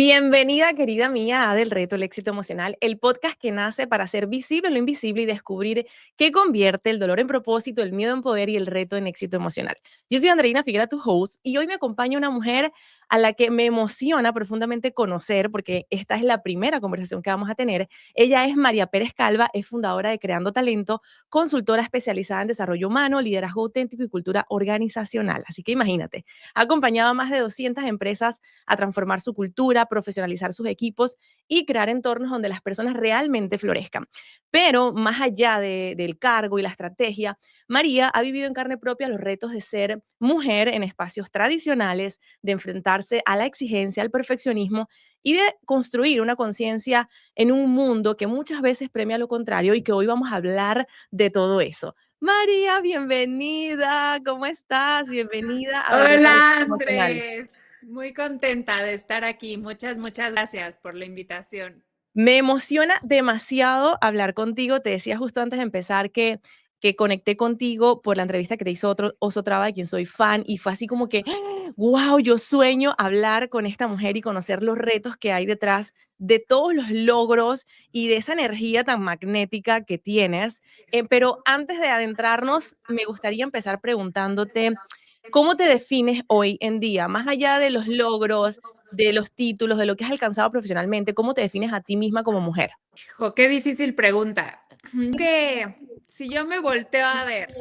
Bienvenida, querida mía, a Del Reto el Éxito Emocional, el podcast que nace para hacer visible lo invisible y descubrir qué convierte el dolor en propósito, el miedo en poder y el reto en éxito emocional. Yo soy Andreina Figuera, tu host, y hoy me acompaña una mujer a la que me emociona profundamente conocer, porque esta es la primera conversación que vamos a tener. Ella es María Pérez Calva, es fundadora de Creando Talento, consultora especializada en desarrollo humano, liderazgo auténtico y cultura organizacional. Así que imagínate, ha acompañado a más de 200 empresas a transformar su cultura, profesionalizar sus equipos y crear entornos donde las personas realmente florezcan. Pero más allá del cargo y la estrategia, María ha vivido en carne propia los retos de ser mujer en espacios tradicionales, de enfrentarse a la exigencia, al perfeccionismo y de construir una conciencia en un mundo que muchas veces premia lo contrario y que hoy vamos a hablar de todo eso. María, bienvenida, ¿cómo estás? Bienvenida a Del Reto al Hola Éxito Emocional. Andrés, muy contenta de estar aquí. Muchas gracias por la invitación. Me emociona demasiado hablar contigo. Te decía justo antes de empezar que conecté contigo por la entrevista que te hizo otro Oso Traba, de quien soy fan, y fue así como que, wow, yo sueño hablar con esta mujer y conocer los retos que hay detrás de todos los logros y de esa energía tan magnética que tienes. Pero antes de adentrarnos, me gustaría empezar preguntándote, ¿cómo te defines hoy en día? Más allá de los logros, de los títulos, de lo que has alcanzado profesionalmente, ¿cómo te defines a ti misma como mujer? Hijo, qué difícil pregunta. Que si yo me volteo a ver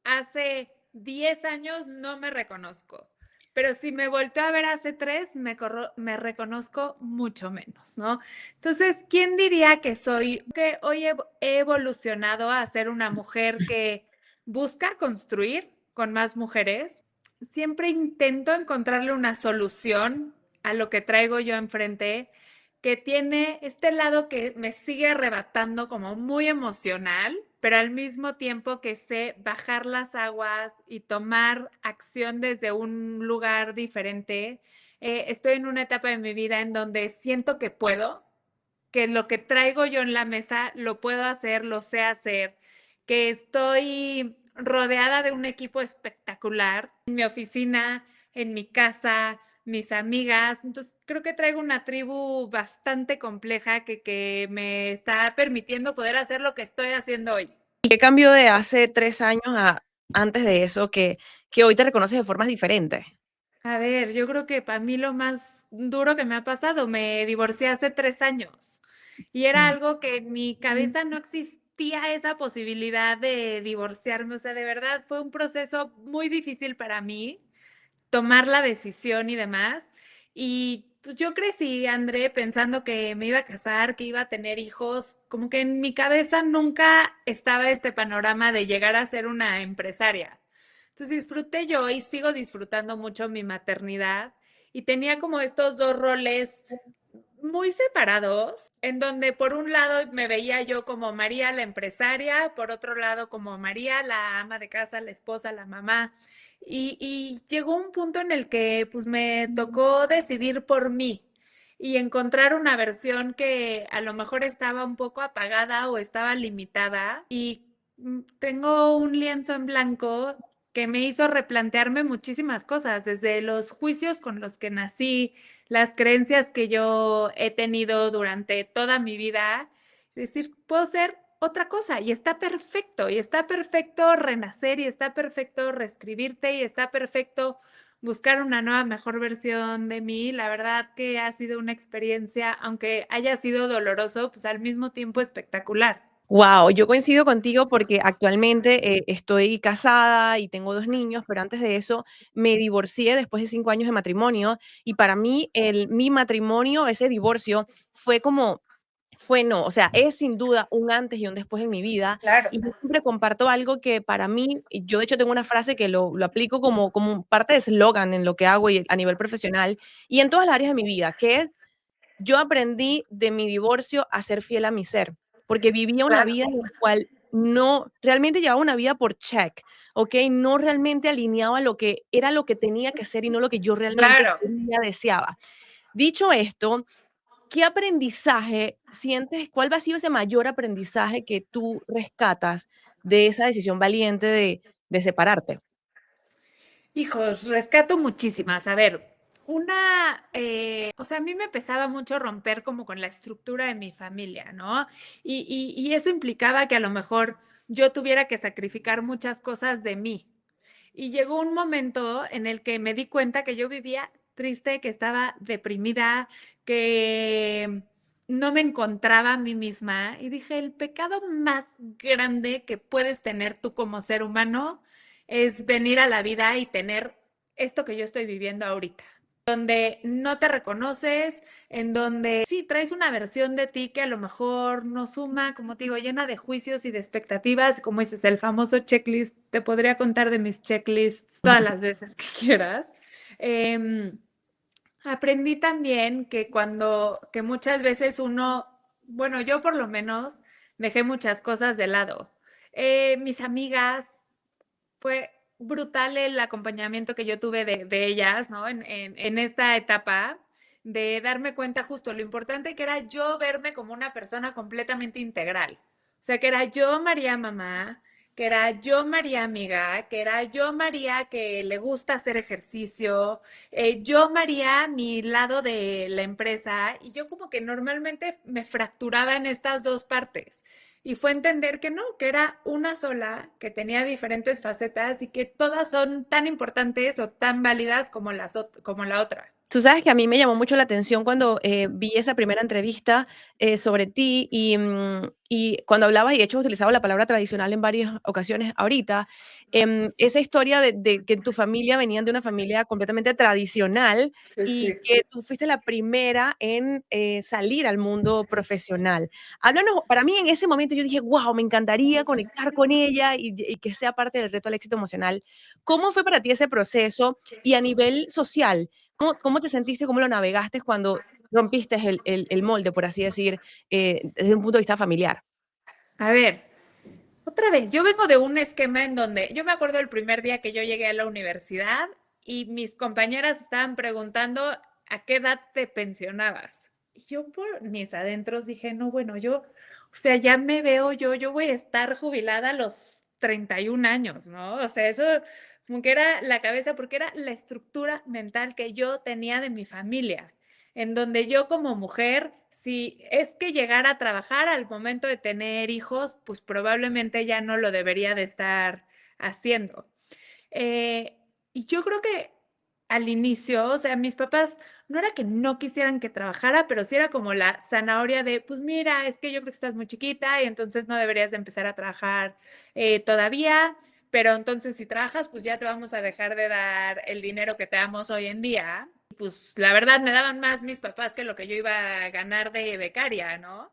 hace 10 años no me reconozco, pero si me volteo a ver hace 3 me reconozco mucho menos, ¿no? Entonces, ¿quién diría que soy? Que hoy he evolucionado a ser una mujer que busca construir con más mujeres. Siempre intento encontrarle una solución a lo que traigo yo enfrente, que tiene este lado que me sigue arrebatando como muy emocional, pero al mismo tiempo que sé bajar las aguas y tomar acción desde un lugar diferente. Estoy en una etapa de mi vida en donde siento que puedo, que lo que traigo yo en la mesa lo puedo hacer, lo sé hacer, que estoy rodeada de un equipo espectacular en mi oficina, en mi casa, mis amigas. Entonces, creo que traigo una tribu bastante compleja que me está permitiendo poder hacer lo que estoy haciendo hoy. ¿Y qué cambió de hace 3 años a antes de eso que hoy te reconoces de formas diferentes? A ver, yo creo que para mí lo más duro que me ha pasado, me divorcié hace 3 años y era Mm. algo que en mi cabeza no existía esa posibilidad de divorciarme. O sea, de verdad fue un proceso muy difícil para mí tomar la decisión y demás. Y pues yo crecí, André, pensando que me iba a casar, que iba a tener hijos, como que en mi cabeza nunca estaba este panorama de llegar a ser una empresaria. Entonces disfruté yo y sigo disfrutando mucho mi maternidad y tenía como estos dos roles muy separados, en donde por un lado me veía yo como María la empresaria, por otro lado como María la ama de casa, la esposa, la mamá. Y llegó un punto en el que pues me tocó decidir por mí y encontrar una versión que a lo mejor estaba un poco apagada o estaba limitada. Y tengo un lienzo en blanco que me hizo replantearme muchísimas cosas, desde los juicios con los que nací, las creencias que yo he tenido durante toda mi vida, decir, puedo ser otra cosa y está perfecto renacer y está perfecto reescribirte y está perfecto buscar una nueva, mejor versión de mí. La verdad que ha sido una experiencia, aunque haya sido doloroso, pues al mismo tiempo espectacular. Wow, yo coincido contigo porque actualmente, estoy casada y tengo 2 niños, pero antes de eso me divorcié después de 5 años de matrimonio, y para mí mi matrimonio, ese divorcio, fue no, o sea, es sin duda un antes y un después en mi vida, Claro. y yo siempre comparto algo que para mí, y yo de hecho tengo una frase que lo aplico como parte de eslogan en lo que hago y a nivel profesional, y en todas las áreas de mi vida, que es: yo aprendí de mi divorcio a ser fiel a mi ser, porque vivía una vida en la cual no realmente llevaba una vida por check, ¿ok? No realmente alineaba lo que era lo que tenía que ser y no lo que yo realmente Claro. quería, deseaba. Dicho esto, ¿qué aprendizaje sientes? ¿Cuál ha sido ese mayor aprendizaje que tú rescatas de esa decisión valiente de separarte? Hijos, rescato muchísimas. A ver, O sea, a mí me pesaba mucho romper como con la estructura de mi familia, ¿no? Y eso implicaba que a lo mejor yo tuviera que sacrificar muchas cosas de mí. Y llegó un momento en el que me di cuenta que yo vivía triste, que estaba deprimida, que no me encontraba a mí misma. Y dije, el pecado más grande que puedes tener tú como ser humano es venir a la vida y tener esto que yo estoy viviendo ahorita, donde no te reconoces, en donde sí traes una versión de ti que a lo mejor no suma, como te digo, llena de juicios y de expectativas, como dices, el famoso checklist, te podría contar de mis checklists todas las veces que quieras. Em, Aprendí también que que muchas veces uno, bueno, yo por lo menos dejé muchas cosas de lado. Mis amigas, fue brutal el acompañamiento que yo tuve de ellas, ¿no? En esta etapa de darme cuenta justo lo importante que era yo verme como una persona completamente integral. O sea, que era yo María mamá, que era yo María amiga, que era yo María que le gusta hacer ejercicio, yo María mi lado de la empresa y yo como que normalmente me fracturaba en estas dos partes. Y fue entender que no, que era una sola, que tenía diferentes facetas y que todas son tan importantes o tan válidas como, como la otra. Tú sabes que a mí me llamó mucho la atención cuando vi esa primera entrevista sobre ti y cuando hablabas, y de hecho has utilizado la palabra tradicional en varias ocasiones ahorita, esa historia de que en tu familia venían de una familia completamente tradicional Sí, y sí. que tú fuiste la primera en salir al mundo profesional. Háblanos, para mí en ese momento yo dije, wow, me encantaría conectar con ella y que sea parte del reto del éxito emocional. ¿Cómo fue para ti ese proceso y a nivel social? ¿Cómo te sentiste, cómo lo navegaste cuando rompiste el molde, por así decir, desde un punto de vista familiar? A ver, otra vez, yo vengo de un esquema en donde yo me acuerdo el primer día que yo llegué a la universidad y mis compañeras estaban preguntando a qué edad te pensionabas. Y yo por mis adentros dije, no, bueno, o sea, ya me veo yo voy a estar jubilada a los 31 años, ¿no? O sea, eso como que era la cabeza, porque era la estructura mental que yo tenía de mi familia en donde yo como mujer, si es que llegara a trabajar al momento de tener hijos, pues probablemente ya no lo debería de estar haciendo. Eh, y yo creo que al inicio, o sea, mis papás no era que no quisieran que trabajara, pero sí era como la zanahoria de, pues mira, es que yo creo que estás muy chiquita y entonces no deberías de empezar a trabajar todavía, pero entonces si trabajas, pues ya te vamos a dejar de dar el dinero que te damos hoy en día. Pues la verdad me daban más mis papás que lo que yo iba a ganar de becaria, ¿no?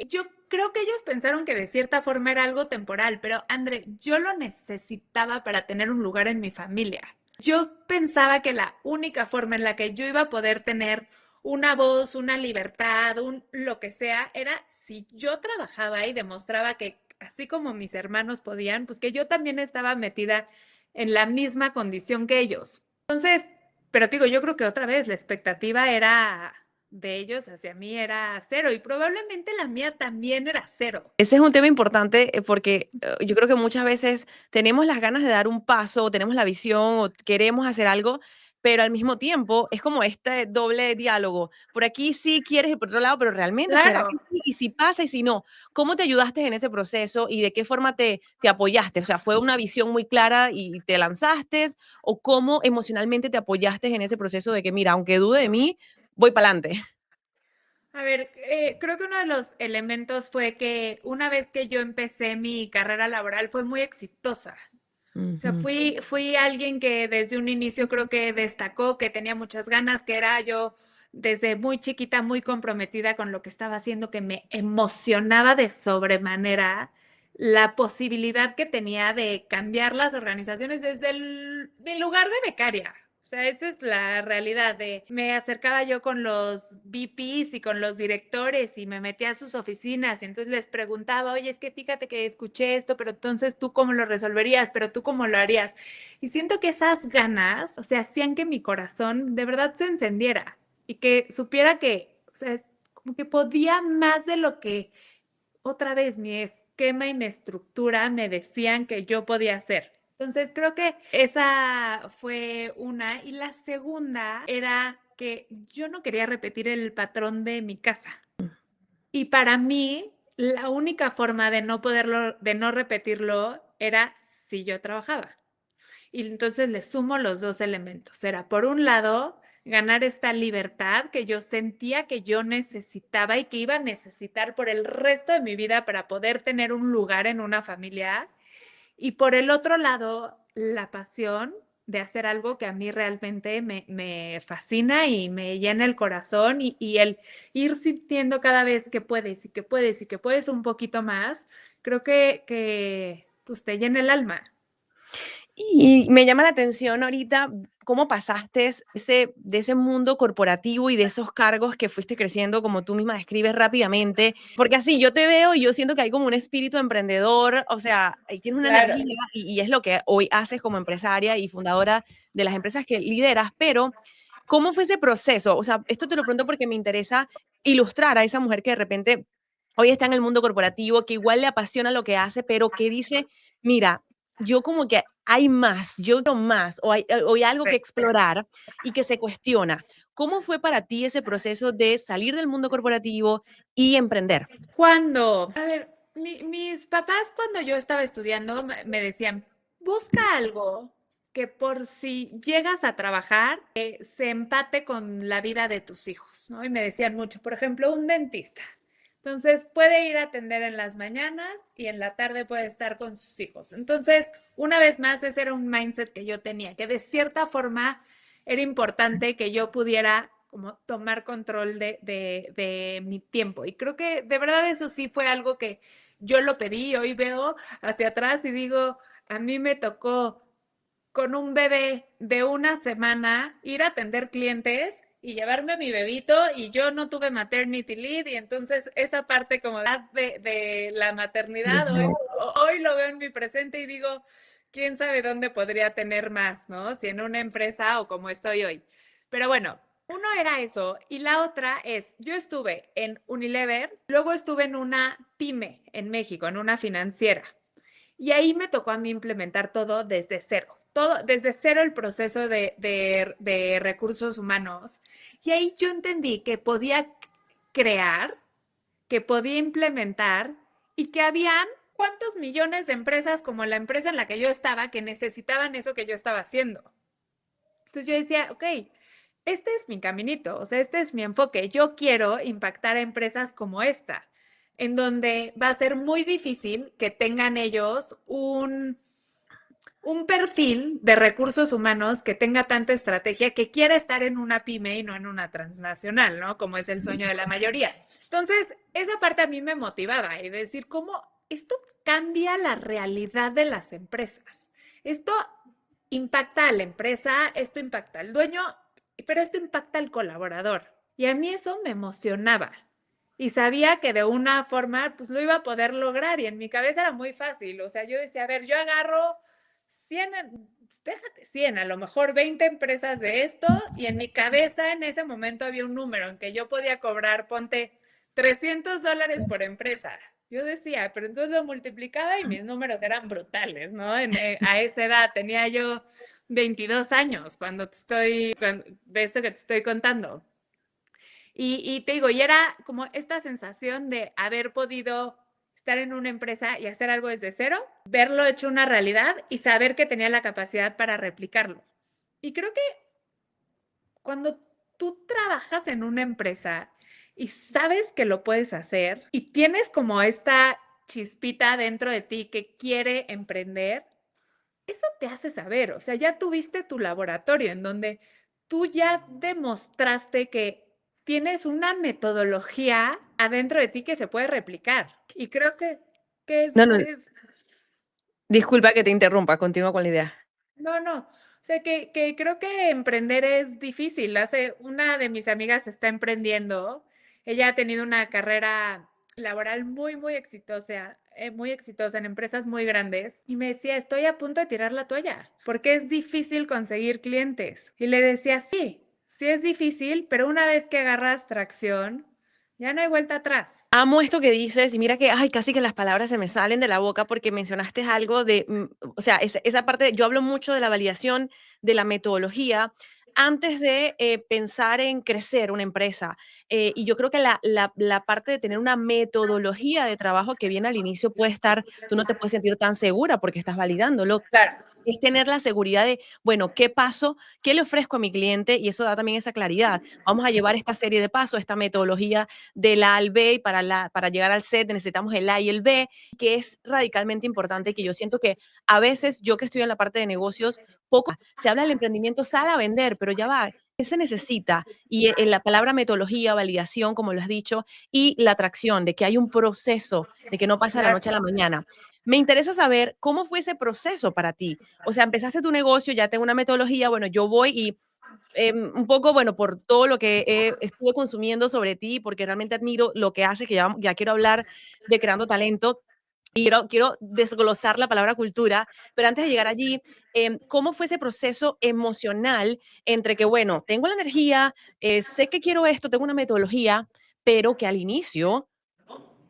Yo creo que ellos pensaron que de cierta forma era algo temporal, pero André, yo lo necesitaba para tener un lugar en mi familia. Yo pensaba que la única forma en la que yo iba a poder tener una voz, una libertad, un lo que sea, era si yo trabajaba y demostraba que así como mis hermanos podían, pues que yo también estaba metida en la misma condición que ellos. Entonces, pero te digo, yo creo que otra vez la expectativa era de ellos hacia mí era cero y probablemente la mía también era cero. Ese es un tema importante porque yo creo que muchas veces tenemos las ganas de dar un paso, o tenemos la visión, o queremos hacer algo, pero al mismo tiempo es como este doble diálogo. Por aquí sí quieres y por otro lado, pero realmente, ¿será Claro. que sí? Y si pasa y si no, ¿cómo te ayudaste en ese proceso y de qué forma te apoyaste? O sea, ¿fue una visión muy clara y te lanzaste? ¿O cómo emocionalmente te apoyaste en ese proceso de que, mira, aunque dude de mí, voy para adelante? A ver, creo que uno de los elementos fue que una vez que yo empecé mi carrera laboral fue muy exitosa. O sea, fui alguien que desde un inicio creo que destacó, que tenía muchas ganas, que era yo desde muy chiquita muy comprometida con lo que estaba haciendo, que me emocionaba de sobremanera la posibilidad que tenía de cambiar las organizaciones desde mi lugar de becaria. O sea, esa es la realidad de me acercaba yo con los VPs y con los directores y me metía a sus oficinas y entonces les preguntaba, oye, es que fíjate que escuché esto, pero entonces tú cómo lo resolverías, pero tú cómo lo harías. Y siento que esas ganas, o sea, hacían que mi corazón de verdad se encendiera y que supiera que, o sea, como que podía más de lo que otra vez mi esquema y mi estructura me decían que yo podía hacer. Entonces creo que esa fue una. Y la segunda era que yo no quería repetir el patrón de mi casa. Y para mí, la única forma de no poderlo, de no repetirlo, era si yo trabajaba. Y entonces le sumo los dos elementos. Era, por un lado, ganar esta libertad que yo sentía que yo necesitaba y que iba a necesitar por el resto de mi vida para poder tener un lugar en una familia. Y por el otro lado, la pasión de hacer algo que a mí realmente me fascina y me llena el corazón y el ir sintiendo cada vez que puedes y que puedes y que puedes un poquito más, creo que pues te llena el alma. Y me llama la atención ahorita cómo pasaste de ese mundo corporativo y de esos cargos que fuiste creciendo, como tú misma describes rápidamente, porque así yo te veo y yo siento que hay como un espíritu emprendedor, o sea, ahí tienes una Claro. energía y es lo que hoy haces como empresaria y fundadora de las empresas que lideras, pero ¿cómo fue ese proceso? O sea, esto te lo pregunto porque me interesa ilustrar a esa mujer que de repente hoy está en el mundo corporativo, que igual le apasiona lo que hace, pero que dice, mira, yo como que hay más, yo quiero más, o hay algo que explorar y que se cuestiona. ¿Cómo fue para ti ese proceso de salir del mundo corporativo y emprender? Cuando, a ver, mis papás cuando yo estaba estudiando me decían, busca algo que por si llegas a trabajar, se empate con la vida de tus hijos, ¿no? Y me decían mucho, por ejemplo, un dentista. Entonces puede ir a atender en las mañanas y en la tarde puede estar con sus hijos. Entonces, una vez más, ese era un mindset que yo tenía, que de cierta forma era importante que yo pudiera como tomar control de mi tiempo. Y creo que de verdad eso sí fue algo que yo lo pedí. Hoy veo hacia atrás y digo, a mí me tocó con un bebé de una semana ir a atender clientes y llevarme a mi bebito y yo no tuve maternity leave y entonces esa parte como de la maternidad hoy lo veo en mi presente y digo, quién sabe dónde podría tener más, ¿no? Si en una empresa o como estoy hoy. Pero bueno, uno era eso y la otra es, yo estuve en Unilever, luego estuve en una pyme en México, en una financiera. Y ahí me tocó a mí implementar todo desde cero. Todo desde cero el proceso de recursos humanos. Y ahí yo entendí que podía crear, que podía implementar y que habían cuántos millones de empresas como la empresa en la que yo estaba que necesitaban eso que yo estaba haciendo. Entonces yo decía, ok, este es mi caminito, o sea, este es mi enfoque. Yo quiero impactar a empresas como esta, en donde va a ser muy difícil que tengan ellos un perfil de recursos humanos que tenga tanta estrategia que quiera estar en una pyme y no en una transnacional, ¿no? Como es el sueño de la mayoría. Entonces, esa parte a mí me motivaba y decir cómo esto cambia la realidad de las empresas. Esto impacta a la empresa, esto impacta al dueño, pero esto impacta al colaborador. Y a mí eso me emocionaba. Y sabía que de una forma, pues lo iba a poder lograr. Y en mi cabeza era muy fácil. O sea, yo decía, a ver, yo agarro 100, déjate 100, a lo mejor 20 empresas de esto. Y en mi cabeza en ese momento había un número en que yo podía cobrar, ponte, $300 por empresa. Yo decía, pero entonces lo multiplicaba y mis números eran brutales, ¿no? A esa edad tenía yo 22 años de esto que te estoy contando. Y te digo, y era como esta sensación de haber podido estar en una empresa y hacer algo desde cero, verlo hecho una realidad y saber que tenía la capacidad para replicarlo. Y creo que cuando tú trabajas en una empresa y sabes que lo puedes hacer y tienes como esta chispita dentro de ti que quiere emprender, eso te hace saber, o sea, ya tuviste tu laboratorio en donde tú ya demostraste que tienes una metodología adentro de ti que se puede replicar. Y creo que No, no, disculpa que te interrumpa, continúa con la idea. no, no. O sea, que creo que emprender es difícil. Una de mis amigas está emprendiendo. Ella ha tenido una carrera laboral muy exitosa en empresas muy grandes. Y me decía, estoy a punto de tirar la toalla porque es difícil conseguir clientes. Y le decía, sí, sí es difícil, pero una vez que agarras tracción, ya no hay vuelta atrás. Amo esto que dices y mira que, ay, casi que las palabras se me salen de la boca porque mencionaste algo de, o sea, esa parte, yo hablo mucho de la validación de la metodología antes de pensar en crecer una empresa. Y yo creo que la parte de tener una metodología de trabajo que viene al inicio puede estar, tú no te puedes sentir tan segura porque estás validándolo, Claro. es tener la seguridad de, bueno, ¿qué paso? ¿Qué le ofrezco a mi cliente? Y eso da también esa claridad. Vamos a llevar esta serie de pasos, esta metodología del A al B y para llegar al Z necesitamos el A y el B, que es radicalmente importante, que yo siento que a veces yo que estoy en la parte de negocios, poco se habla del emprendimiento, sale a vender, pero ya va, ¿qué se necesita? Y en la palabra metodología, validación, como lo has dicho, y la atracción, de que hay un proceso, de que no pasa de la Claro. noche a la mañana. Me interesa saber cómo fue ese proceso para ti. O sea, empezaste tu negocio, ya tengo una metodología, bueno, yo voy y un poco, bueno, por todo lo que estuve consumiendo sobre ti, porque realmente admiro lo que haces, que ya quiero hablar de creando talento. Y quiero desglosar la palabra cultura, pero antes de llegar allí, ¿cómo fue ese proceso emocional entre que, bueno, tengo la energía, sé que quiero esto, tengo una metodología, pero que al inicio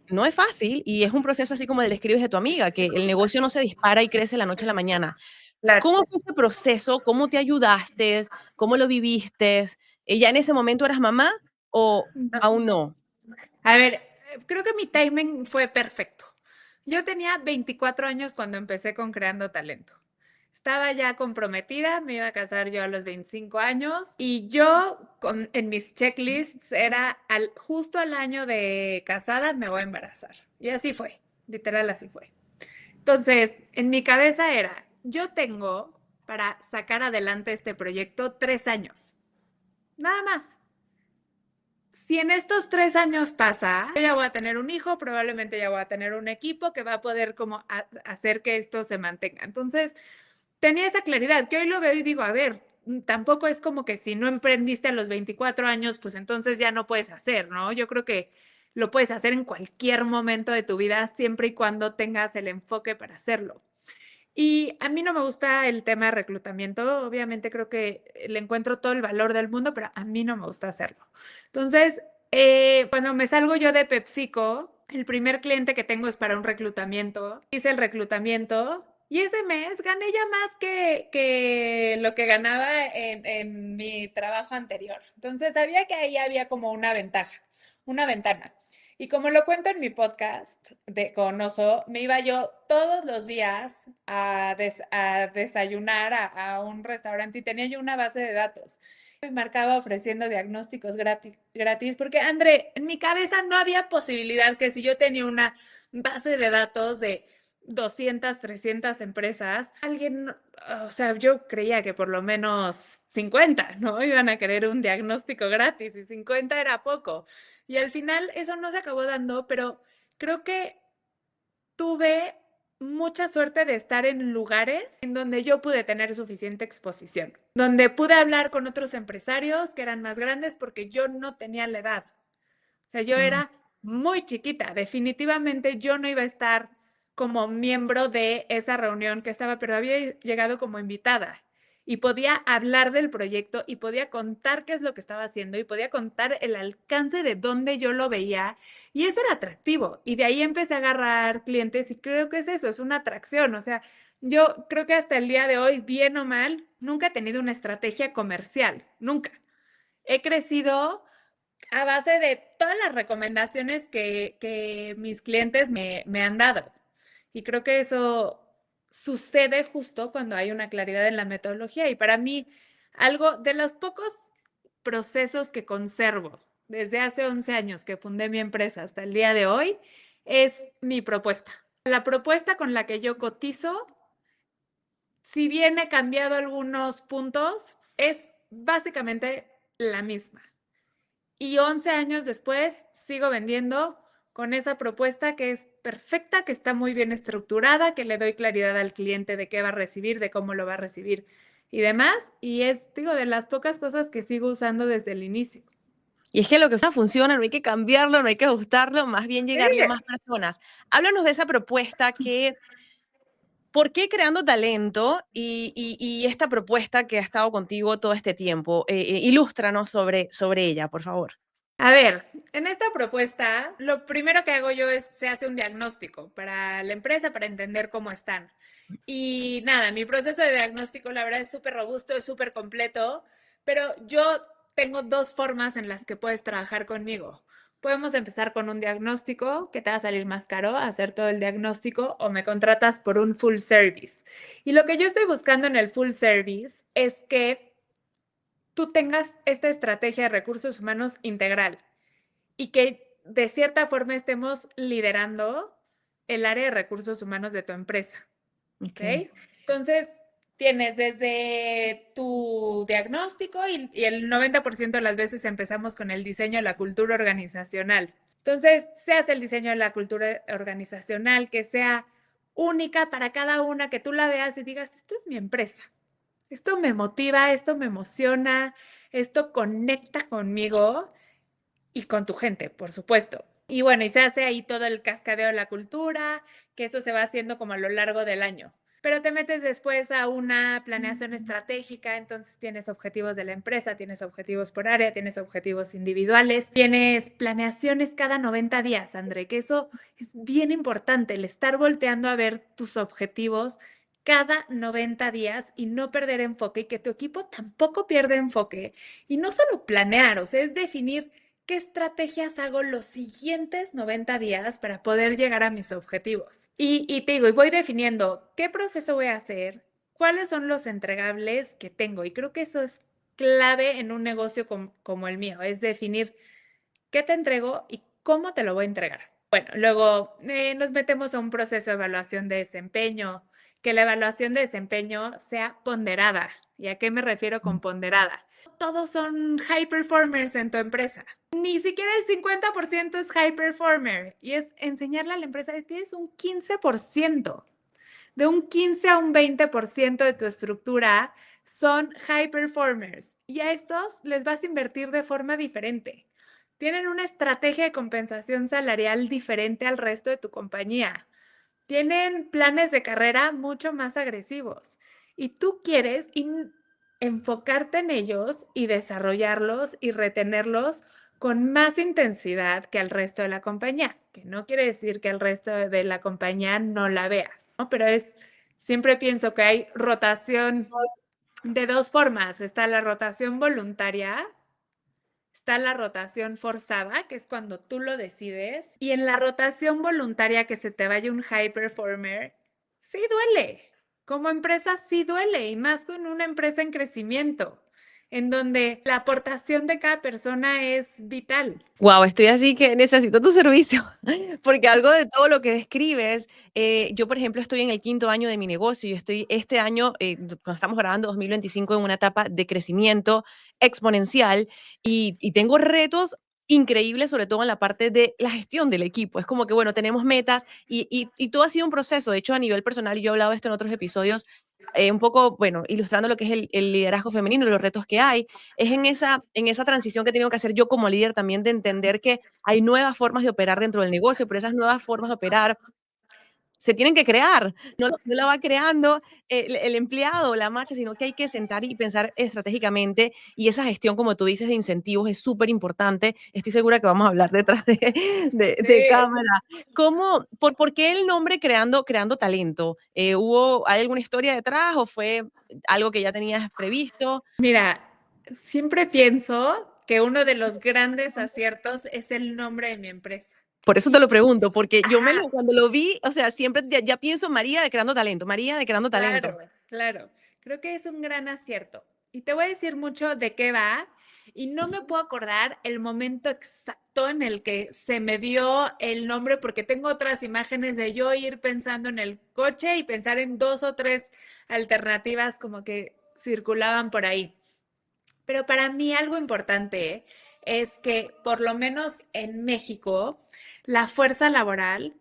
no es fácil y es un proceso así como el describes de tu amiga, que el negocio no se dispara y crece de la noche a la mañana. Claro. ¿Cómo fue ese proceso? ¿Cómo te ayudaste? ¿Cómo lo viviste? ¿Ya en ese momento eras mamá o No. aún no? A ver, creo que mi timing fue perfecto. Yo tenía 24 años cuando empecé con Creando Talento. Estaba ya comprometida, me iba a casar yo a los 25 años y en mis checklists era justo al año de casada me voy a embarazar. Y así fue, literal así fue. Entonces, en mi cabeza era, yo tengo para sacar adelante este proyecto 3 años, nada más. Si en estos 3 años pasa, yo ya voy a tener un hijo, probablemente ya voy a tener un equipo que va a poder como hacer que esto se mantenga. Entonces, tenía esa claridad, que hoy lo veo y digo, a ver, tampoco es como que si no emprendiste a los 24 años, pues entonces ya no puedes hacer, ¿no? Yo creo que lo puedes hacer en cualquier momento de tu vida, siempre y cuando tengas el enfoque para hacerlo. Y a mí no me gusta el tema de reclutamiento, obviamente creo que le encuentro todo el valor del mundo, pero a mí no me gusta hacerlo. Entonces, cuando me salgo yo de PepsiCo, el primer cliente que tengo es para un reclutamiento. Hice el reclutamiento y ese mes gané ya más que lo que ganaba en mi trabajo anterior. Entonces, sabía que ahí había como una ventaja, una ventana. Y como lo cuento en mi podcast con Oso, me iba yo todos los días a desayunar a un restaurante y tenía yo una base de datos. Me marcaba ofreciendo diagnósticos gratis, porque André, en mi cabeza no había posibilidad que si yo tenía una base de datos de 200, 300 empresas, alguien, o sea, yo creía que por lo menos 50, ¿no? Iban a querer un diagnóstico gratis y 50 era poco. Y al final eso no se acabó dando, pero creo que tuve mucha suerte de estar en lugares en donde yo pude tener suficiente exposición, donde pude hablar con otros empresarios que eran más grandes porque yo no tenía la edad. O sea, yo Mm. era muy chiquita. Definitivamente yo no iba a estar como miembro de esa reunión que estaba, pero había llegado como invitada y podía hablar del proyecto y podía contar qué es lo que estaba haciendo y podía contar el alcance de dónde yo lo veía y eso era atractivo y de ahí empecé a agarrar clientes y creo que es eso, es una atracción, o sea, yo creo que hasta el día de hoy, bien o mal, nunca he tenido una estrategia comercial, nunca. He crecido a base de todas las recomendaciones que mis clientes me han dado. Y creo que eso sucede justo cuando hay una claridad en la metodología. Y para mí, algo de los pocos procesos que conservo desde hace 11 años que fundé mi empresa hasta el día de hoy es mi propuesta. La propuesta con la que yo cotizo, si bien he cambiado algunos puntos, es básicamente la misma. Y 11 años después sigo vendiendo con esa propuesta que es perfecta, que está muy bien estructurada, que le doy claridad al cliente de qué va a recibir, de cómo lo va a recibir y demás. Y es, digo, de las pocas cosas que sigo usando desde el inicio. Y es que lo que funciona, no hay que cambiarlo, no hay que ajustarlo, más bien Sí. llegarle a más personas. Háblanos de esa propuesta ¿por qué creando talento y esta propuesta que ha estado contigo todo este tiempo? Ilústranos sobre ella, por favor. A ver, en esta propuesta, lo primero que hago yo es, se hace un diagnóstico para la empresa, para entender cómo están. Y nada, mi proceso de diagnóstico, la verdad, es súper robusto, es súper completo, pero yo tengo dos formas en las que puedes trabajar conmigo. Podemos empezar con un diagnóstico que te va a salir más caro, hacer todo el diagnóstico, o me contratas por un full service. Y lo que yo estoy buscando en el full service es que tú tengas esta estrategia de recursos humanos integral y que de cierta forma estemos liderando el área de recursos humanos de tu empresa. ¿Ok? Ok. Entonces, tienes desde tu diagnóstico y el 90% de las veces empezamos con el diseño de la cultura organizacional. Entonces, se hace el diseño de la cultura organizacional que sea única para cada una, que tú la veas y digas, esto es mi empresa. Esto me motiva, esto me emociona, esto conecta conmigo y con tu gente, por supuesto. Y bueno, y se hace ahí todo el cascadeo de la cultura, que eso se va haciendo como a lo largo del año. Pero te metes después a una planeación estratégica, entonces tienes objetivos de la empresa, tienes objetivos por área, tienes objetivos individuales, tienes planeaciones cada 90 días, André, que eso es bien importante, el estar volteando a ver tus objetivos cada 90 días y no perder enfoque y que tu equipo tampoco pierda enfoque. Y no solo planear, o sea, es definir qué estrategias hago los siguientes 90 días para poder llegar a mis objetivos. Y te digo, y voy definiendo qué proceso voy a hacer, cuáles son los entregables que tengo. Y creo que eso es clave en un negocio como el mío, es definir qué te entrego y cómo te lo voy a entregar. Bueno, luego nos metemos a un proceso de evaluación de desempeño, que la evaluación de desempeño sea ponderada. ¿Y a qué me refiero con ponderada? Todos son high performers en tu empresa. Ni siquiera el 50% es high performer. Y es enseñarle a la empresa que tienes un 15%. De un 15 a un 20% de tu estructura son high performers. Y a estos les vas a invertir de forma diferente. Tienen una estrategia de compensación salarial diferente al resto de tu compañía. Tienen planes de carrera mucho más agresivos. Y tú quieres enfocarte en ellos y desarrollarlos y retenerlos con más intensidad que al resto de la compañía, que no quiere decir que al resto de la compañía no la veas, ¿no? Pero siempre pienso que hay rotación de dos formas. Está la rotación voluntaria. Está la rotación forzada, que es cuando tú lo decides. Y en la rotación voluntaria que se te vaya un high performer, sí duele. Como empresa sí duele, y más con una empresa en crecimiento, en donde la aportación de cada persona es vital. Wow, estoy así que necesito tu servicio, porque algo de todo lo que describes, yo por ejemplo estoy en el quinto año de mi negocio y estoy este año, cuando estamos grabando 2025, en una etapa de crecimiento exponencial y tengo retos increíbles, sobre todo en la parte de la gestión del equipo. Es como que, bueno, tenemos metas y todo ha sido un proceso. De hecho, a nivel personal, y yo he hablado de esto en otros episodios, un poco, bueno, ilustrando lo que es el liderazgo femenino y los retos que hay es en esa transición que he tenido que hacer yo como líder también de entender que hay nuevas formas de operar dentro del negocio, pero esas nuevas formas de operar se tienen que crear, no la va creando el empleado o la marcha, sino que hay que sentar y pensar estratégicamente y esa gestión, como tú dices, de incentivos es súper importante. Estoy segura que vamos a hablar detrás de Sí. cámara. ¿Por qué el nombre Creando Talento? ¿Hay alguna historia detrás o fue algo que ya tenías previsto? Mira, siempre pienso que uno de los grandes aciertos es el nombre de mi empresa. Por eso te lo pregunto, porque yo Ajá, cuando lo vi, o sea, siempre ya pienso María de Creando Talento, María de Creando Talento. claro, claro. Creo que es un gran acierto. Y te voy a decir mucho de qué va. Y no me puedo acordar el momento exacto en el que se me dio el nombre, porque tengo otras imágenes de yo ir pensando en el coche y pensar en dos o tres alternativas como que circulaban por ahí. Pero para mí algo importante es que por lo menos en México, la fuerza laboral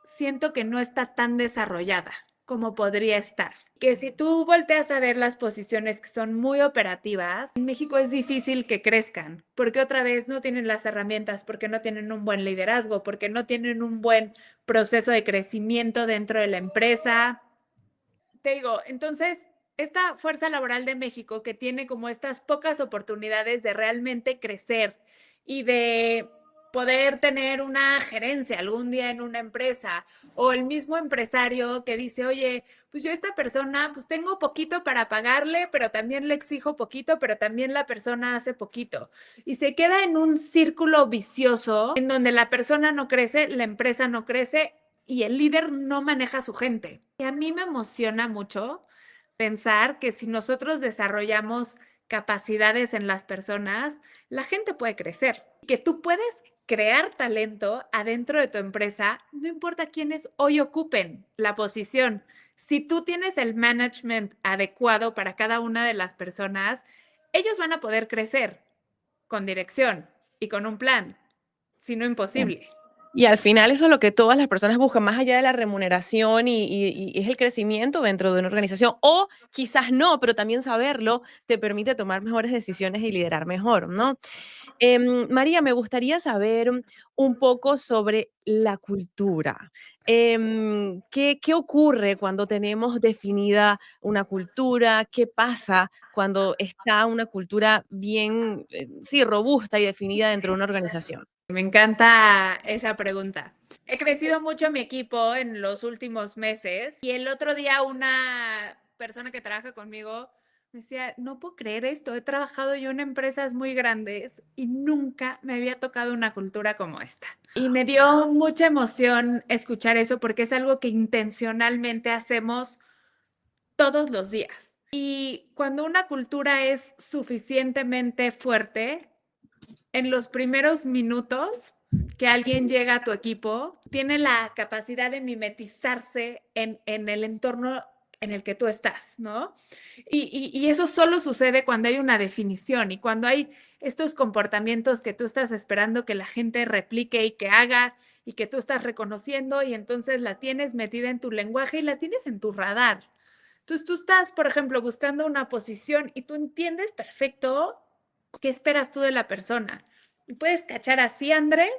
siento que no está tan desarrollada como podría estar. Que si tú volteas a ver las posiciones que son muy operativas, en México es difícil que crezcan, porque otra vez no tienen las herramientas, porque no tienen un buen liderazgo, porque no tienen un buen proceso de crecimiento dentro de la empresa. Te digo, entonces, esta fuerza laboral de México que tiene como estas pocas oportunidades de realmente crecer y de poder tener una gerencia algún día en una empresa, o el mismo empresario que dice, oye, pues yo a esta persona, pues tengo poquito para pagarle, pero también le exijo poquito, pero también la persona hace poquito. Y se queda en un círculo vicioso en donde la persona no crece, la empresa no crece y el líder no maneja a su gente. Y a mí me emociona mucho pensar que si nosotros desarrollamos capacidades en las personas, la gente puede crecer. Que tú puedes crear talento adentro de tu empresa, no importa quiénes hoy ocupen la posición. Si tú tienes el management adecuado para cada una de las personas, ellos van a poder crecer con dirección y con un plan, si no imposible. Y al final eso es lo que todas las personas buscan, más allá de la remuneración y es el crecimiento dentro de una organización. O quizás no, pero también saberlo te permite tomar mejores decisiones y liderar mejor, ¿no? María, me gustaría saber un poco sobre la cultura. ¿Qué ocurre cuando tenemos definida una cultura? ¿Qué pasa cuando está una cultura bien, sí, robusta y definida dentro de una organización? Me encanta esa pregunta. He crecido mucho mi equipo en los últimos meses y el otro día una persona que trabaja conmigo me decía, no puedo creer esto, he trabajado yo en empresas muy grandes y nunca me había tocado una cultura como esta. Y me dio mucha emoción escuchar eso porque es algo que intencionalmente hacemos todos los días. Y cuando una cultura es suficientemente fuerte, en los primeros minutos que alguien llega a tu equipo, tiene la capacidad de mimetizarse en el entorno en el que tú estás, ¿no? Y eso solo sucede cuando hay una definición y cuando hay estos comportamientos que tú estás esperando que la gente replique y que haga y que tú estás reconociendo y entonces la tienes metida en tu lenguaje y la tienes en tu radar. Entonces tú estás, por ejemplo, buscando una posición y tú entiendes perfecto qué esperas tú de la persona. Y puedes cachar así, André,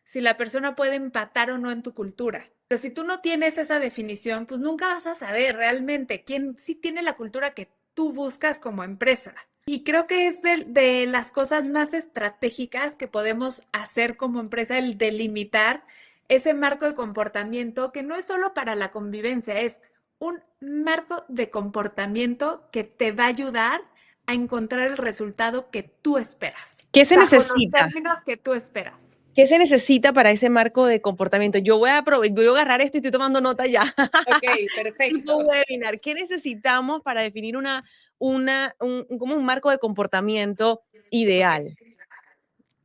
si la persona puede empatar o no en tu cultura. Pero si tú no tienes esa definición, pues nunca vas a saber realmente quién sí tiene la cultura que tú buscas como empresa. Y creo que es de las cosas más estratégicas que podemos hacer como empresa, el delimitar ese marco de comportamiento que no es solo para la convivencia, es un marco de comportamiento que te va a ayudar a encontrar el resultado que tú esperas, ¿Qué se bajo los necesita? términos que tú esperas. ¿Qué se necesita para ese marco de comportamiento? Yo voy a agarrar esto y estoy tomando nota ya. Ok, Tipo perfecto. webinar. ¿Qué necesitamos para definir como un marco de comportamiento Ok. ideal?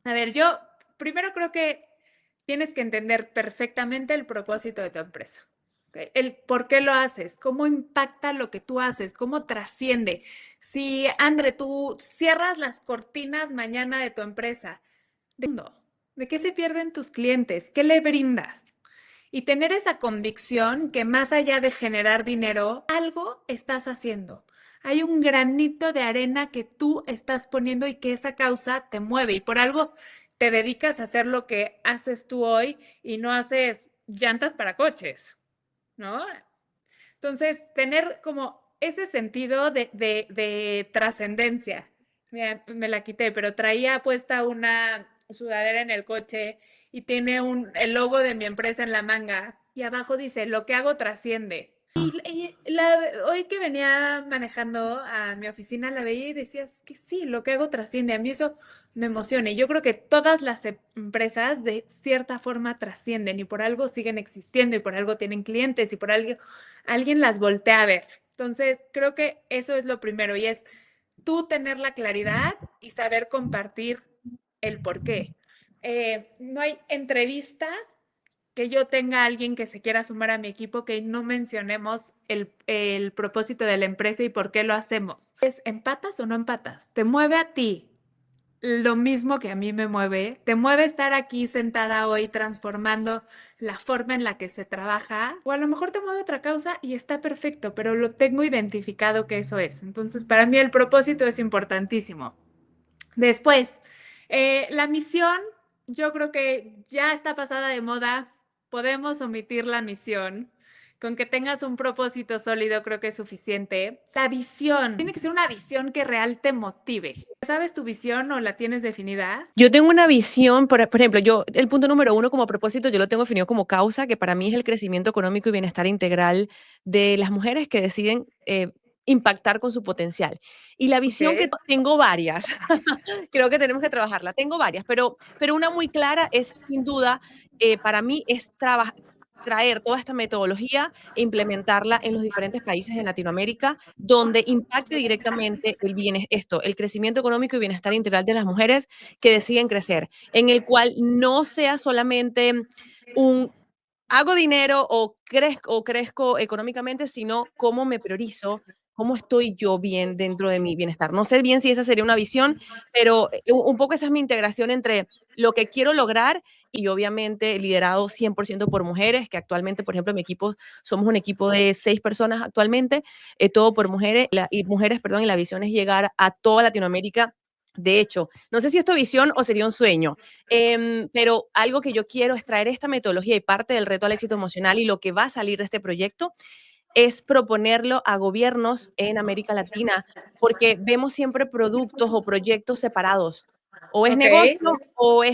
A ver, yo primero creo que tienes que entender perfectamente el propósito de tu empresa. ¿Ok? El por qué lo haces, cómo impacta lo que tú haces, cómo trasciende. Si, André, tú cierras las cortinas mañana de tu empresa, ¿de qué se pierden tus clientes? ¿Qué le brindas? Y tener esa convicción que más allá de generar dinero, algo estás haciendo. Hay un granito de arena que tú estás poniendo y que esa causa te mueve y por algo te dedicas a hacer lo que haces tú hoy y no haces llantas para coches, ¿no? Entonces, tener como ese sentido de trascendencia. Mira, me la quité, pero traía puesta una sudadera en el coche y tiene el logo de mi empresa en la manga y abajo dice, lo que hago trasciende. Hoy que venía manejando a mi oficina la veía y decías que sí, lo que hago trasciende. A mí eso me emociona y yo creo que todas las empresas de cierta forma trascienden y por algo siguen existiendo y por algo tienen clientes y por algo alguien las voltea a ver. Entonces, creo que eso es lo primero y es tú tener la claridad y saber compartir el por qué. No hay entrevista que yo tenga a alguien que se quiera sumar a mi equipo que no mencionemos el propósito de la empresa y por qué lo hacemos. ¿Es empatas o no empatas? ¿Te mueve a ti lo mismo que a mí me mueve? ¿Te mueve estar aquí sentada hoy transformando la forma en la que se trabaja? O a lo mejor te mueve otra causa y está perfecto, pero lo tengo identificado que eso es. Entonces, para mí el propósito es importantísimo. Después, la misión, yo creo que ya está pasada de moda. Podemos omitir la misión. Con que tengas un propósito sólido creo que es suficiente. La visión, tiene que ser una visión que real te motive. ¿Sabes tu visión o la tienes definida? Yo tengo una visión, por ejemplo, yo el punto número uno como propósito, yo lo tengo definido como causa, que para mí es el crecimiento económico y bienestar integral de las mujeres que deciden impactar con su potencial. Y la visión que Ok. tengo varias, creo que tenemos que trabajarla, tengo varias, pero una muy clara es sin duda, para mí es traer toda esta metodología e implementarla en los diferentes países en Latinoamérica, donde impacte directamente el crecimiento económico y bienestar integral de las mujeres que deciden crecer, en el cual no sea solamente un hago dinero o crezco económicamente, sino cómo me priorizo, cómo estoy yo bien dentro de mi bienestar. No sé bien si esa sería una visión, pero un poco esa es mi integración entre lo que quiero lograr y obviamente liderado 100% por mujeres, que actualmente, por ejemplo, en mi equipo somos un equipo de 6 personas actualmente, todo por mujeres, mujeres, perdón, y la visión es llegar a toda Latinoamérica. De hecho, no sé si esto es visión o sería un sueño, pero algo que yo quiero es traer esta metodología y parte del reto al éxito emocional y lo que va a salir de este proyecto es proponerlo a gobiernos en América Latina, porque vemos siempre productos o proyectos separados. O es Ok. negocio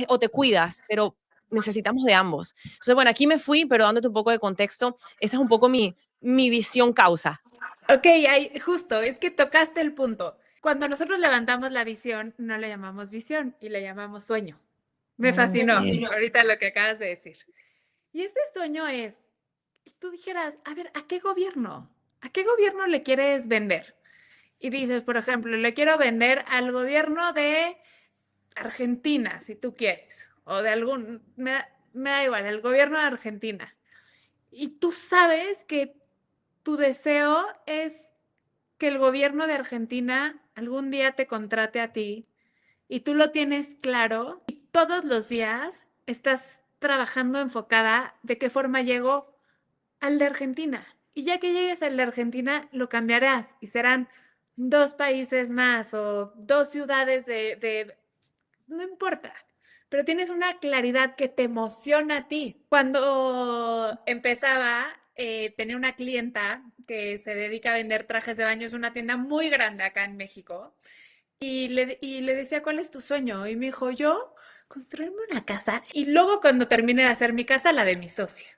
o te cuidas, pero necesitamos de ambos. Entonces, bueno, aquí me fui, pero dándote un poco de contexto, esa es un poco mi visión causa. Ok, justo, es que tocaste el punto. Cuando nosotros levantamos la visión, no le llamamos visión y le llamamos sueño. Me fascinó Ok. ahorita lo que acabas de decir. Y ese sueño es, y tú dijeras, a ver, ¿a qué gobierno? ¿A qué gobierno le quieres vender? Y dices, por ejemplo, le quiero vender al gobierno de Argentina, si tú quieres, o de algún, me da igual, el gobierno de Argentina. Y tú sabes que tu deseo es que el gobierno de Argentina algún día te contrate a ti y tú lo tienes claro y todos los días estás trabajando enfocada de qué forma llego al de Argentina. Y ya que llegues al de Argentina, lo cambiarás y serán dos países más o dos ciudades no importa, pero tienes una claridad que te emociona a ti. Cuando empezaba, tenía una clienta que se dedica a vender trajes de baño, es una tienda muy grande acá en México, y le decía, ¿cuál es tu sueño? Y me dijo, yo, construirme una casa y luego cuando termine de hacer mi casa, la de mi socia.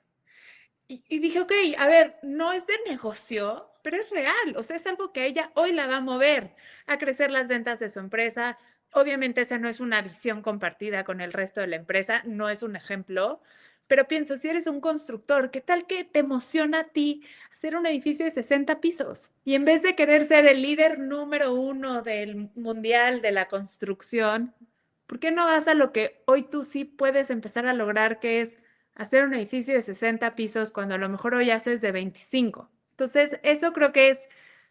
Y dije, ok, a ver, no es de negocio, pero es real. O sea, es algo que ella hoy la va a mover a crecer las ventas de su empresa. Obviamente esa no es una visión compartida con el resto de la empresa, no es un ejemplo, pero pienso, si eres un constructor, ¿qué tal que te emociona a ti hacer un edificio de 60 pisos? Y en vez de querer ser el líder número uno del mundial de la construcción, ¿por qué no vas a lo que hoy tú sí puedes empezar a lograr, que es hacer un edificio de 60 pisos cuando a lo mejor hoy haces de 25? Entonces, eso creo que es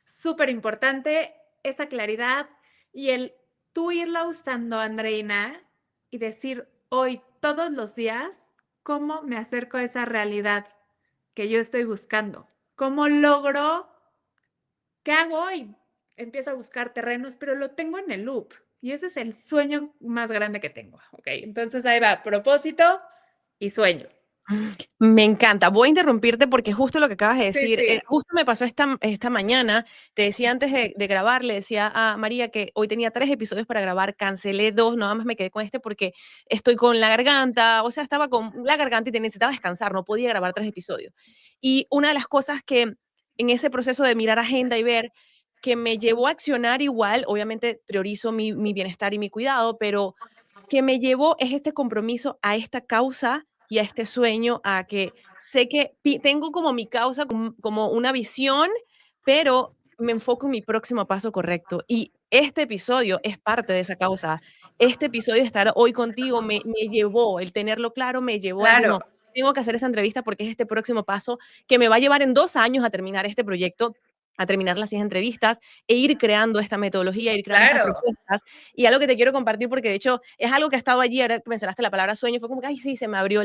súper importante, esa claridad y el tú irla usando, Andreina, y decir hoy, todos los días, cómo me acerco a esa realidad que yo estoy buscando. ¿Cómo logro? ¿Qué hago hoy? Empiezo a buscar terrenos, pero lo tengo en el loop. Y ese es el sueño más grande que tengo. Ok, entonces ahí va, propósito y sueño. Me encanta. Voy a interrumpirte porque justo lo que acabas de Sí, decir, sí. justo me pasó esta mañana, te decía antes de grabar, le decía a María que hoy tenía 3 episodios para grabar, cancelé 2, nada más me quedé con este porque estoy con la garganta, o sea, estaba con la garganta y necesitaba descansar, no podía grabar 3 episodios. Y una de las cosas que en ese proceso de mirar agenda y ver que me llevó a accionar igual, obviamente priorizo mi bienestar y mi cuidado, pero que me llevó es este compromiso a esta causa y a este sueño, a que sé que tengo como mi causa, como una visión, pero me enfoco en mi próximo paso correcto. Y este episodio es parte de esa causa. Este episodio de estar hoy contigo me llevó, el tenerlo claro, me llevó a decir, Claro, no, tengo que hacer esa entrevista porque es este próximo paso que me va a llevar en 2 años a terminar este proyecto, a terminar las 100 entrevistas e ir creando esta metodología, ir creando estas claro. propuestas y algo que te quiero compartir, porque de hecho es algo que ha estado allí, ahora que mencionaste la palabra sueño, fue como que, ay, sí, se me abrió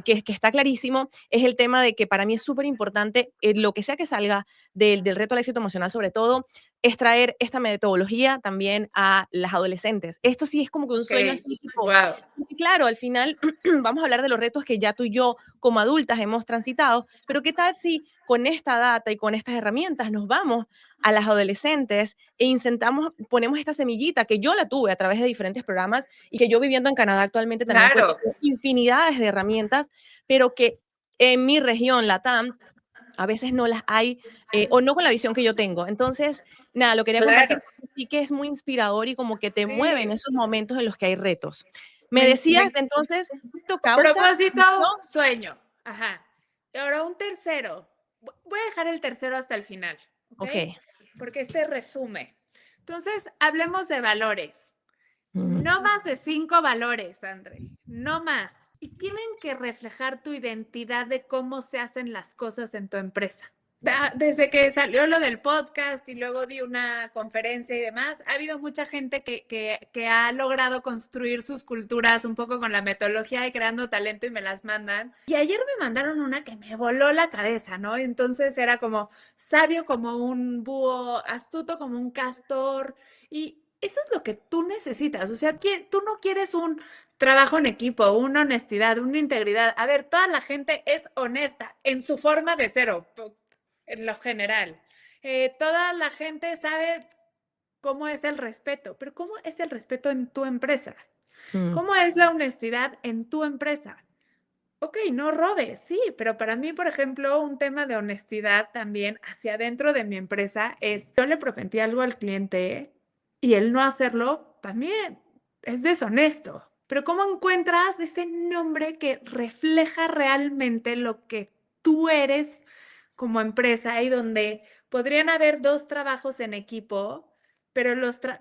que está clarísimo, es el tema de que para mí es súper importante, lo que sea que salga del reto al éxito emocional, sobre todo, es traer esta metodología también a las adolescentes. Esto sí es como que un Ok, sueño así, tipo, wow. porque claro, al final vamos a hablar de los retos que ya tú y yo como adultas hemos transitado, pero ¿qué tal si con esta data y con estas herramientas nos vamos a las adolescentes e intentamos, ponemos esta semillita que yo la tuve a través de diferentes programas y que yo viviendo en Canadá actualmente también cuento Claro, con infinidades de herramientas, pero que en mi región, Latam, a veces no las hay o no con la visión que yo tengo. Entonces, nada, lo quería compartir claro. porque sí que es muy inspirador y como que te mueve en Sí. esos momentos en los que hay retos. Me Me, decías me- entonces, tu causa, Propósito, misión, sueño. Ajá. Y ahora un tercero. Voy a dejar el tercero hasta el final, ¿ok? ok. Porque este resume. Entonces, hablemos de valores. Mm, No más de 5 valores, André. No más. Y tienen que reflejar tu identidad de cómo se hacen las cosas en tu empresa. Desde que salió lo del podcast y luego di una conferencia y demás, ha habido mucha gente que ha logrado construir sus culturas un poco con la metodología de creando talento y me las mandan. Y ayer me mandaron una que me voló la cabeza, ¿no? Entonces era como sabio como un búho, astuto como un castor. Y eso es lo que tú necesitas. O sea, tú no quieres un trabajo en equipo, una honestidad, una integridad. A ver, toda la gente es honesta en su forma de ser en lo general. Toda la gente sabe cómo es el respeto, pero ¿cómo es el respeto en tu empresa? mm, ¿Cómo es la honestidad en tu empresa? Ok, no robes, sí, pero para mí, por ejemplo, un tema de honestidad también hacia adentro de mi empresa es, yo le prometí algo al cliente y el no hacerlo, también es deshonesto. Pero ¿cómo encuentras ese nombre que refleja realmente lo que tú eres como empresa y donde podrían haber 2 trabajos en equipo, pero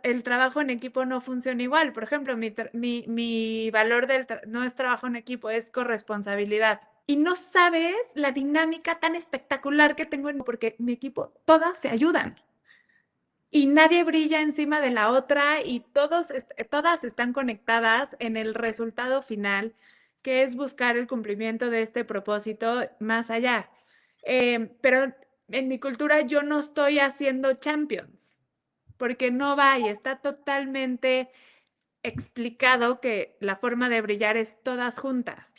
el trabajo en equipo no funciona igual? Por ejemplo, mi valor no es trabajo en equipo, es corresponsabilidad. Y no sabes la dinámica tan espectacular que tengo porque mi equipo, todas se ayudan y nadie brilla encima de la otra y todas están conectadas en el resultado final, que es buscar el cumplimiento de este propósito más allá. Pero en mi cultura yo no estoy haciendo champions, porque no va y está totalmente explicado que la forma de brillar es todas juntas,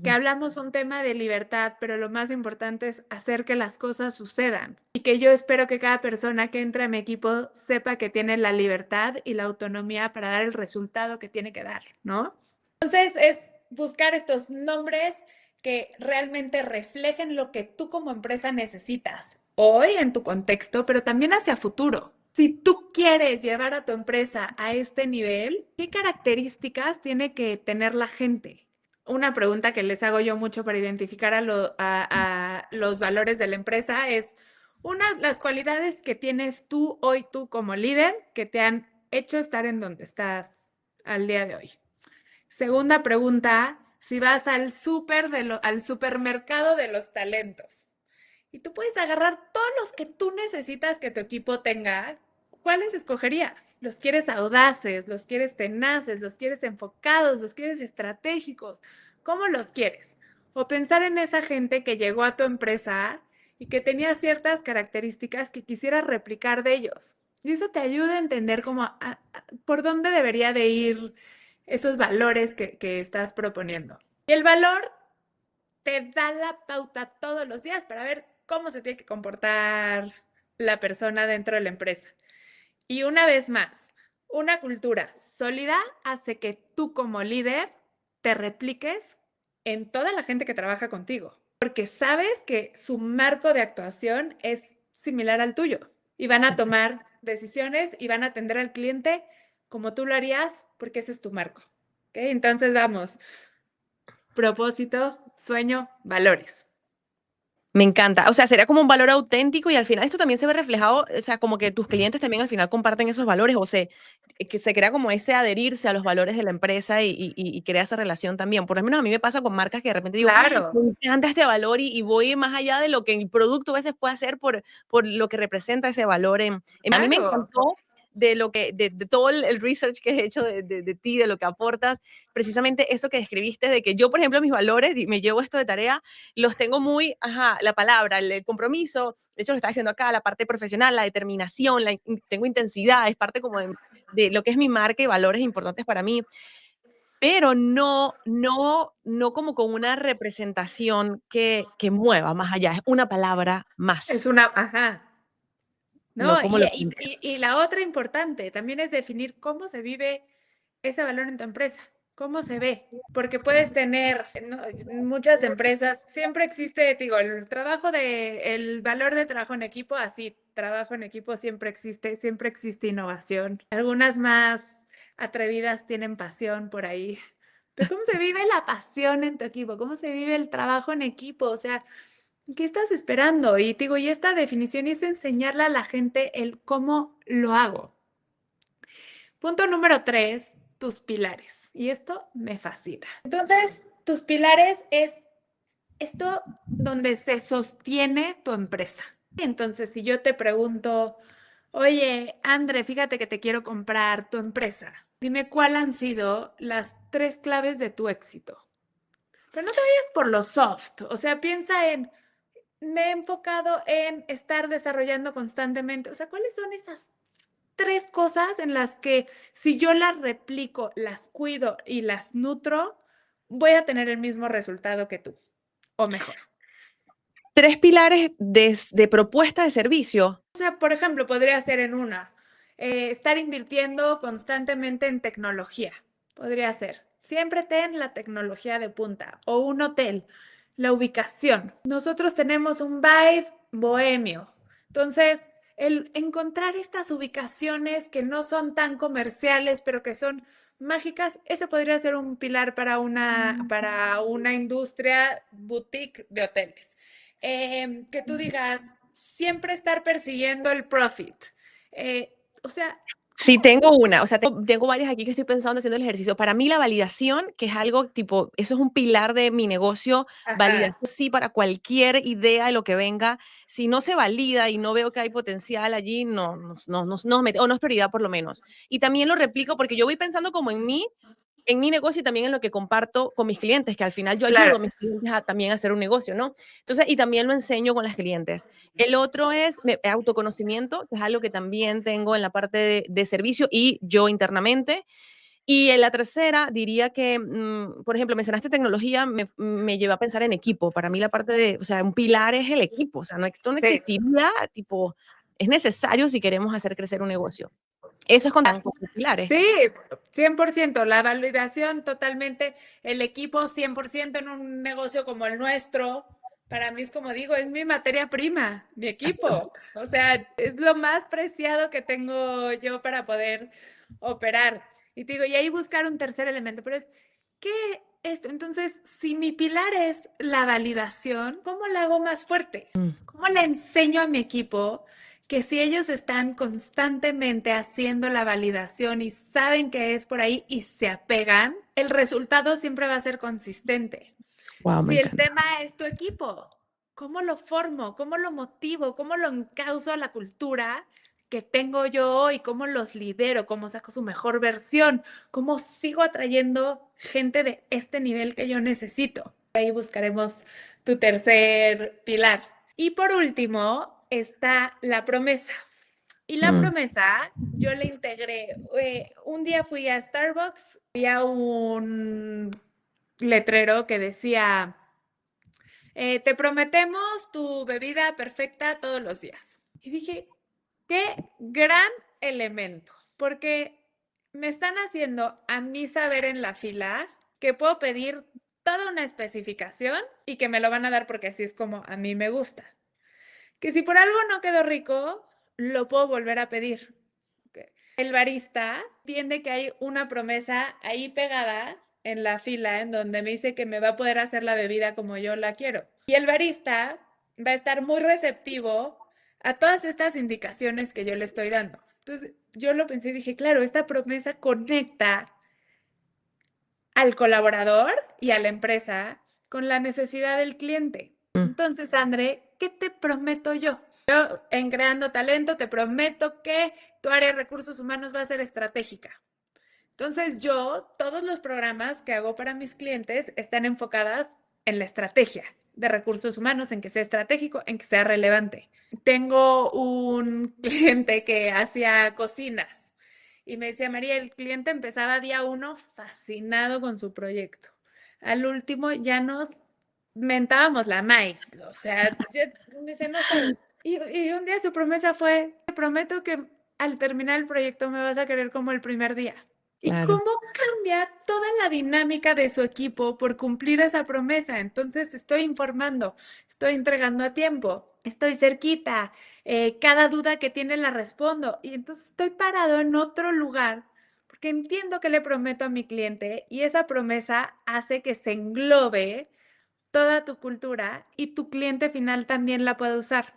que mm. hablamos un tema de libertad, pero lo más importante es hacer que las cosas sucedan y que yo espero que cada persona que entre a mi equipo sepa que tiene la libertad y la autonomía para dar el resultado que tiene que dar, ¿no? Entonces es buscar estos nombres que realmente reflejen lo que tú como empresa necesitas hoy en tu contexto, pero también hacia futuro. Si tú quieres llevar a tu empresa a este nivel, ¿qué características tiene que tener la gente? Una pregunta que les hago yo mucho para identificar a los valores de la empresa es, las cualidades que tienes tú hoy, tú como líder, que te han hecho estar en donde estás al día de hoy. Segunda pregunta, si vas al supermercado de los talentos y tú puedes agarrar todos los que tú necesitas que tu equipo tenga, ¿cuáles escogerías? ¿Los quieres audaces, los quieres tenaces, los quieres enfocados, los quieres estratégicos? ¿Cómo los quieres? O pensar en esa gente que llegó a tu empresa y que tenía ciertas características que quisieras replicar de ellos. Y eso te ayuda a entender por dónde debería de ir esos valores que estás proponiendo. Y el valor te da la pauta todos los días para ver cómo se tiene que comportar la persona dentro de la empresa. Y una vez más, una cultura sólida hace que tú como líder te repliques en toda la gente que trabaja contigo, porque sabes que su marco de actuación es similar al tuyo y van a tomar decisiones y van a atender al cliente como tú lo harías porque ese es tu marco. ¿Okay? Entonces vamos, propósito, sueño, valores. Me encanta. O sea, sería como un valor auténtico y al final esto también se ve reflejado, o sea, como que tus clientes también al final comparten esos valores que se crea como ese adherirse a los valores de la empresa y crea esa relación también. Por lo menos a mí me pasa con marcas que de repente digo, "Ay, Claro, me encanta este valor y voy más allá de lo que el producto a veces puede hacer por lo que representa ese valor. A mí me claro. encantó de lo que, de todo el research que he hecho de ti, de lo que aportas, precisamente eso que describiste, de que yo, por ejemplo, mis valores, y me llevo esto de tarea, los tengo muy, la palabra, el compromiso, de hecho lo estaba diciendo acá, la parte profesional, la determinación, tengo intensidad, es parte como de lo que es mi marca y valores importantes para mí, pero no como con una representación que mueva más allá, es una palabra Es más, una, ajá. no No, como lo que... y la otra importante también es definir cómo se vive ese valor en tu empresa, cómo se ve, porque puedes tener, ¿no? Muchas empresas, siempre existe, digo, el valor de trabajo en equipo, así, trabajo en equipo siempre existe innovación. Algunas más atrevidas tienen pasión por ahí. Pero ¿cómo se vive la pasión en tu equipo? ¿Cómo se vive el trabajo en equipo? O sea, ¿qué estás esperando? Y digo, y esta definición es enseñarle a la gente el cómo lo hago. Punto número 3, tus pilares. Y esto me fascina. Entonces, tus pilares es esto donde se sostiene tu empresa. Entonces, si yo te pregunto, oye, André, fíjate que te quiero comprar tu empresa, dime cuáles han sido las 3 claves de tu éxito. Pero no te vayas por lo soft, o sea, piensa en, me he enfocado en estar desarrollando constantemente, o sea, ¿cuáles son esas 3 cosas en las que si yo las replico, las cuido y las nutro, voy a tener el mismo resultado que tú, o mejor? 3 pilares de propuesta de servicio. O sea, por ejemplo, podría ser en una, estar invirtiendo constantemente en tecnología. Podría ser, siempre ten la tecnología de punta. O un hotel, la ubicación. Nosotros tenemos un vibe bohemio. Entonces, el encontrar estas ubicaciones que no son tan comerciales, pero que son mágicas, ese podría ser un pilar para una industria boutique de hoteles. Que tú digas, siempre estar persiguiendo el profit. O sea, Sí, tengo una, o sea, tengo varias aquí que estoy pensando haciendo el ejercicio. Para mí la validación, que es algo tipo, eso es un pilar de mi negocio, validación ajá, sí para cualquier idea de lo que venga. Si no se valida y no veo que hay potencial allí, o no es prioridad por lo menos. Y también lo replico porque yo voy pensando como en mi negocio y también en lo que comparto con mis clientes, que al final yo ayudo claro. a mis clientes a también hacer un negocio, ¿no? Entonces, y también lo enseño con las clientes. El otro es autoconocimiento, que es algo que también tengo en la parte de servicio y yo internamente. Y en la tercera diría que, por ejemplo, mencionaste tecnología, me lleva a pensar en equipo. Para mí la parte de, o sea, un pilar es el equipo, o sea, esto no Sí. existiría, tipo, es necesario si queremos hacer crecer un negocio. Eso es con los pilares. Sí, 100%, la validación totalmente, el equipo 100% en un negocio como el nuestro. Para mí es como digo, es mi materia prima, mi equipo. O sea, es lo más preciado que tengo yo para poder operar. Y te digo, y ahí buscar un tercer elemento, pero es, ¿qué esto? Entonces, si mi pilar es la validación, ¿cómo la hago más fuerte? Mm, ¿Cómo le enseño a mi equipo que si ellos están constantemente haciendo la validación y saben que es por ahí y se apegan, el resultado siempre va a ser consistente? wow, me Si el encanta. tema es tu equipo, ¿cómo lo formo? ¿Cómo lo motivo? ¿Cómo lo encauzo a la cultura que tengo yo hoy? ¿Cómo los lidero? ¿Cómo saco su mejor versión? ¿Cómo sigo atrayendo gente de este nivel que yo necesito? Ahí buscaremos tu tercer pilar. Y por último está la promesa. Y la Mm, promesa, yo le integré, un día fui a Starbucks, había un letrero que decía, te prometemos tu bebida perfecta todos los días. Y dije, qué gran elemento, porque me están haciendo a mí saber en la fila que puedo pedir toda una especificación y que me lo van a dar porque así es como a mí me gusta. Que si por algo no quedó rico, lo puedo volver a pedir. Okay. El barista entiende que hay una promesa ahí pegada en la fila en donde me dice que me va a poder hacer la bebida como yo la quiero. Y el barista va a estar muy receptivo a todas estas indicaciones que yo le estoy dando. Entonces, yo lo pensé y dije, claro, esta promesa conecta al colaborador y a la empresa con la necesidad del cliente. mm. Entonces, André, ¿qué te prometo yo? En Creando Talento te prometo que tu área de recursos humanos va a ser estratégica. Entonces todos los programas que hago para mis clientes están enfocadas en la estrategia de recursos humanos, en que sea estratégico, en que sea relevante. Tengo un cliente que hacía cocinas y me decía, María, el cliente empezaba día uno fascinado con su proyecto. Al último ya nos mentábamos la maíz, o sea, me dice, no sabes. Y un día su promesa fue, te prometo que al terminar el proyecto me vas a querer como el primer día. ¿Y Claro. cómo cambia toda la dinámica de su equipo por cumplir esa promesa? Entonces estoy informando, estoy entregando a tiempo, estoy cerquita, cada duda que tiene la respondo y entonces estoy parado en otro lugar porque entiendo que le prometo a mi cliente y esa promesa hace que se englobe toda tu cultura y tu cliente final también la puede usar.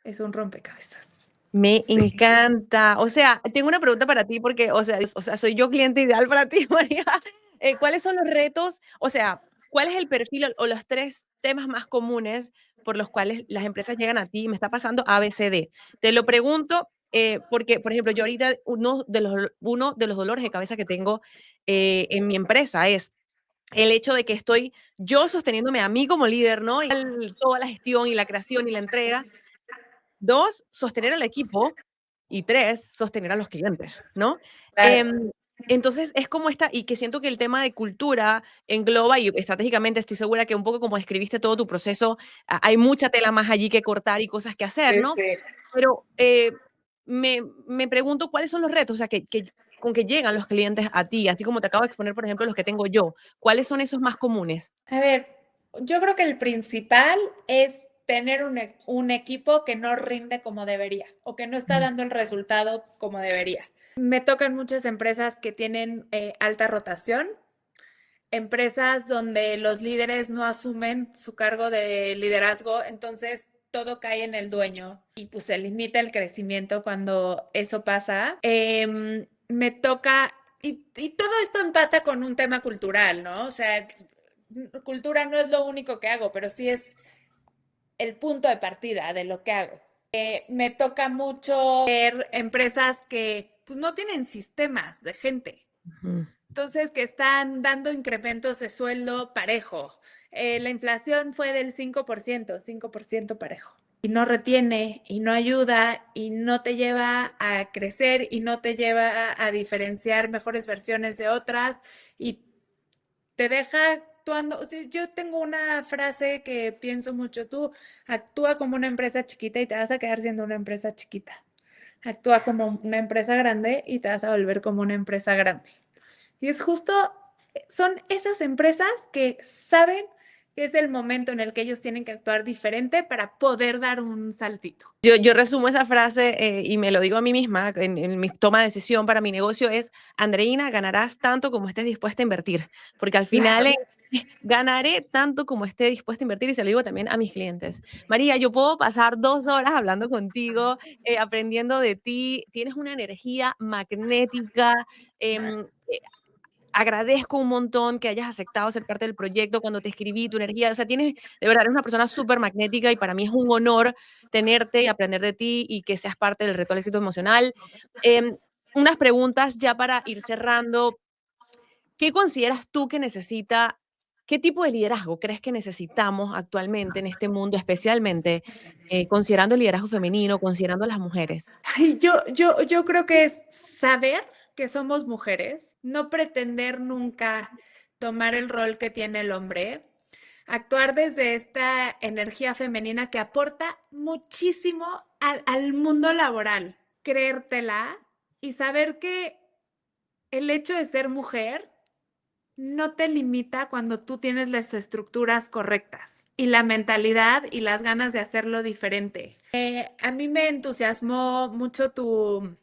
Es un rompecabezas. Me Sí. encanta. O sea, tengo una pregunta para ti porque, o sea, soy yo cliente ideal para ti, María. ¿Cuáles son los retos? O sea, ¿cuál es el perfil o los 3 temas más comunes por los cuales las empresas llegan a ti? Me está pasando A, B, C, D. Te lo pregunto, porque, por ejemplo, yo ahorita uno de los dolores de cabeza que tengo, en mi empresa es el hecho de que estoy yo sosteniéndome a mí como líder, ¿no? Y toda la gestión y la creación y la entrega. 2, sostener al equipo, y 3, sostener a los clientes, ¿no? Claro. Em, entonces, es como esta y que siento que el tema de cultura engloba, y estratégicamente estoy segura que un poco como describiste todo tu proceso, hay mucha tela más allí que cortar y cosas que hacer, Sí, ¿no? sí. Pero, me pregunto cuáles son los retos, o sea, que con que llegan los clientes a ti, así como te acabo de exponer, por ejemplo, los que tengo yo, ¿cuáles son esos más comunes? A ver, yo creo que el principal es tener un equipo que no rinde como debería o que no está Mm, dando el resultado como debería. Me tocan muchas empresas que tienen alta rotación, empresas donde los líderes no asumen su cargo de liderazgo, entonces todo cae en el dueño y pues se limita el crecimiento cuando eso pasa. Me toca, y todo esto empata con un tema cultural, ¿no? O sea, cultura no es lo único que hago, pero sí es el punto de partida de lo que hago. Me toca mucho ver empresas que pues no tienen sistemas de gente. ujú. Entonces, que están dando incrementos de sueldo parejo. La inflación fue del 5% parejo. Y no retiene, y no ayuda, y no te lleva a crecer, y no te lleva a diferenciar mejores versiones de otras, y te deja actuando. O sea, yo tengo una frase que pienso mucho, tú actúa como una empresa chiquita y te vas a quedar siendo una empresa chiquita. Actúa como una empresa grande y te vas a volver como una empresa grande. Y es justo, son esas empresas que saben que es el momento en el que ellos tienen que actuar diferente para poder dar un saltito. Yo resumo esa frase, y me lo digo a mí misma en mi toma de decisión para mi negocio es: "Andreina, ganarás tanto como estés dispuesta a invertir", porque al final Claro. ganaré tanto como esté dispuesta a invertir, y se lo digo también a mis clientes. María, yo puedo pasar 2 horas hablando contigo, aprendiendo de ti, tienes una energía magnética, agradezco un montón que hayas aceptado ser parte del proyecto cuando te escribí, tu energía, o sea, tienes, de verdad, eres una persona súper magnética y para mí es un honor tenerte y aprender de ti y que seas parte del reto al éxito emocional. Em, unas preguntas ya para ir cerrando. ¿Qué consideras tú que necesita, qué tipo de liderazgo crees que necesitamos actualmente en este mundo, especialmente considerando el liderazgo femenino, considerando a las mujeres? Ay, yo creo que es saber que somos mujeres, no pretender nunca tomar el rol que tiene el hombre, actuar desde esta energía femenina que aporta muchísimo al mundo laboral, creértela y saber que el hecho de ser mujer no te limita cuando tú tienes las estructuras correctas y la mentalidad y las ganas de hacerlo diferente. A mí me entusiasmó mucho tu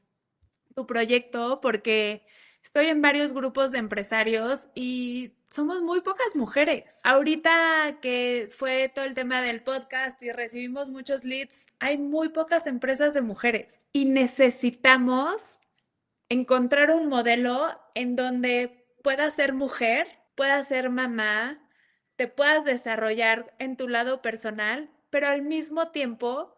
proyecto porque estoy en varios grupos de empresarios y somos muy pocas mujeres. Ahorita que fue todo el tema del podcast y recibimos muchos leads, hay muy pocas empresas de mujeres y necesitamos encontrar un modelo en donde puedas ser mujer, puedas ser mamá, te puedas desarrollar en tu lado personal, pero al mismo tiempo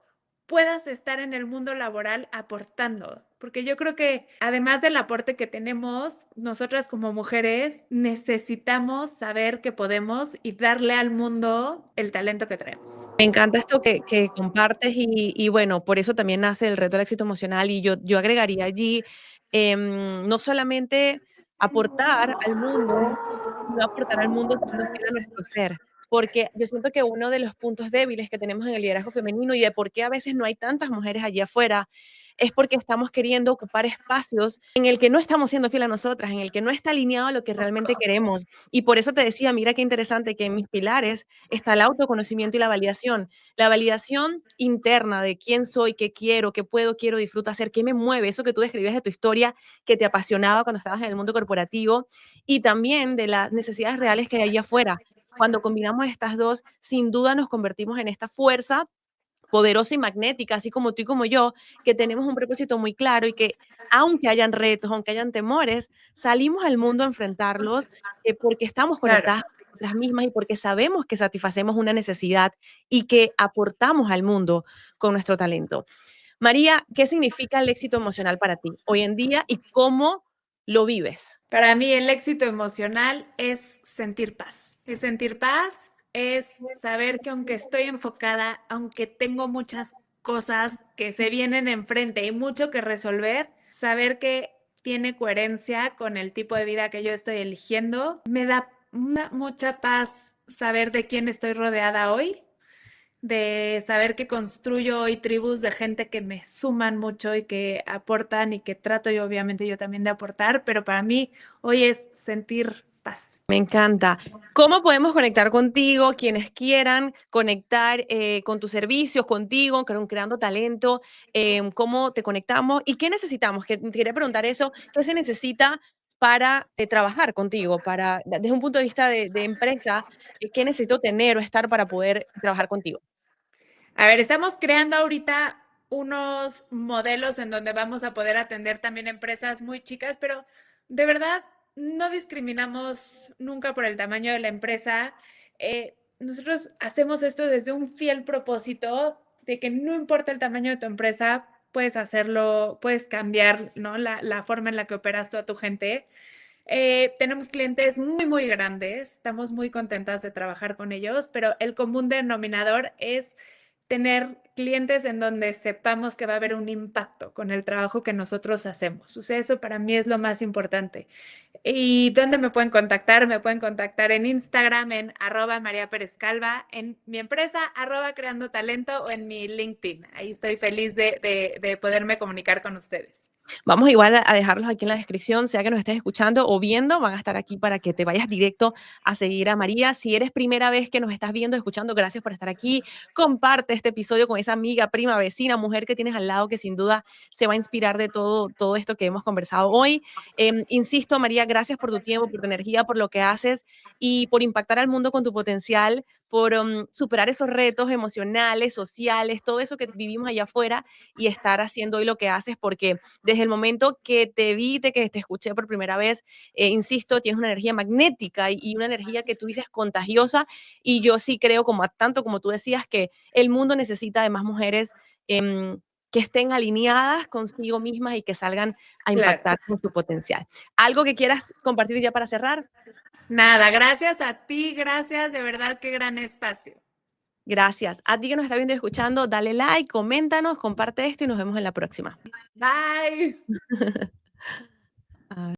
puedas estar en el mundo laboral aportando. Porque yo creo que además del aporte que tenemos, nosotras como mujeres necesitamos saber que podemos y darle al mundo el talento que traemos. Me encanta esto que compartes y bueno, por eso también nace el reto del éxito emocional y yo agregaría allí, no solamente aportar al mundo, sino aportar al mundo siendo fiel a nuestro ser, porque yo siento que uno de los puntos débiles que tenemos en el liderazgo femenino y de por qué a veces no hay tantas mujeres allí afuera, es porque estamos queriendo ocupar espacios en el que no estamos siendo fiel a nosotras, en el que no está alineado a lo que realmente queremos. Y por eso te decía, mira qué interesante que en mis pilares está el autoconocimiento y la validación. La validación interna de quién soy, qué quiero, qué puedo, quiero, disfruto hacer, qué me mueve, eso que tú describías de tu historia que te apasionaba cuando estabas en el mundo corporativo y también de las necesidades reales que hay allá afuera. Cuando combinamos estas dos, sin duda nos convertimos en esta fuerza poderosa y magnética, así como tú y como yo, que tenemos un propósito muy claro y que aunque hayan retos, aunque hayan temores, salimos al mundo a enfrentarlos porque estamos Claro. conectadas con nosotras mismas y porque sabemos que satisfacemos una necesidad y que aportamos al mundo con nuestro talento. María, ¿qué significa el éxito emocional para ti hoy en día y cómo lo vives? Para mí el éxito emocional es sentir paz. Es sentir paz, es saber que aunque estoy enfocada, aunque tengo muchas cosas que se vienen enfrente y mucho que resolver, saber que tiene coherencia con el tipo de vida que yo estoy eligiendo. Me da mucha paz saber de quién estoy rodeada hoy, de saber que construyo hoy tribus de gente que me suman mucho y que aportan y que trato yo obviamente yo también de aportar, pero para mí hoy es sentir paz. Me encanta. ¿Cómo podemos conectar contigo, quienes quieran conectar con tus servicios, contigo, creando talento? ¿Cómo te conectamos? ¿Y qué necesitamos? Que, te quería preguntar eso, ¿qué se necesita para trabajar contigo? Desde un punto de vista de empresa, ¿qué necesito tener o estar para poder trabajar contigo? A ver, estamos creando ahorita unos modelos en donde vamos a poder atender también empresas muy chicas, pero de verdad no discriminamos nunca por el tamaño de la empresa. Nosotros hacemos esto desde un fiel propósito de que no importa el tamaño de tu empresa, puedes hacerlo, puedes cambiar, ¿no? La forma en la que operas tú a tu gente. Tenemos clientes muy, muy grandes, estamos muy contentas de trabajar con ellos, pero el común denominador es tener clientes en donde sepamos que va a haber un impacto con el trabajo que nosotros hacemos. O sea, eso para mí es lo más importante. ¿Y dónde me pueden contactar? Me pueden contactar en Instagram en @María Pérez Calva, en mi empresa @Creando Talento o en mi LinkedIn. Ahí estoy feliz de poderme comunicar con ustedes. Vamos igual a dejarlos aquí en la descripción, sea que nos estés escuchando o viendo, van a estar aquí para que te vayas directo a seguir a María. Si eres primera vez que nos estás viendo, escuchando, gracias por estar aquí. Comparte este episodio con esa amiga, prima, vecina, mujer que tienes al lado que sin duda se va a inspirar de todo esto que hemos conversado hoy. Insisto, María, gracias por tu tiempo, por tu energía, por lo que haces y por impactar al mundo con tu potencial, por superar esos retos emocionales, sociales, todo eso que vivimos allá afuera y estar haciendo hoy lo que haces porque desde el momento que te vi, de que te escuché por primera vez, insisto, tienes una energía magnética y una energía que tú dices contagiosa y yo sí creo, tanto como tú decías, que el mundo necesita de más mujeres que estén alineadas consigo mismas y que salgan a Claro. impactar con su potencial. ¿Algo que quieras compartir ya para cerrar? Nada, gracias a ti, gracias, de verdad, qué gran espacio. Gracias. A ti que nos está viendo y escuchando, dale like, coméntanos, comparte esto y nos vemos en la próxima. Bye. Ah,